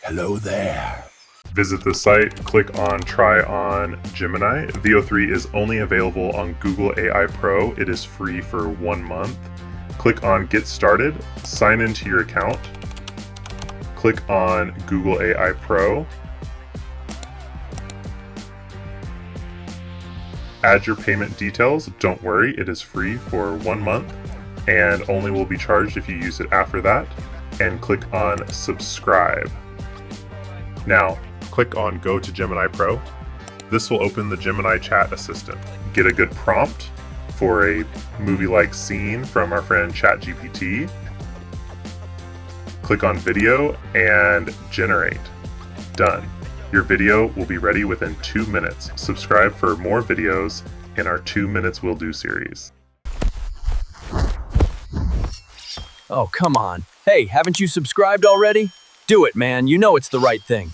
Hello there. Visit the site, click on Try on Gemini. Veo3 is only available on Google AI Pro. It is free for 1 month. Click on Get Started, sign into your account. Click on Google AI Pro. Add your payment details. Don't worry, it is free for 1 month and only will be charged if you use it after that. And click on Subscribe. Now, click on Go to Gemini Pro. This will open the Gemini chat assistant. Get a good prompt for a movie-like scene from our friend ChatGPT. Click on Video and Generate. Done. Your video will be ready within 2 minutes. Subscribe for more videos in our 2 Minutes Will Do series. Oh, come on. Hey, haven't you subscribed already? Do it, man. You know it's the right thing.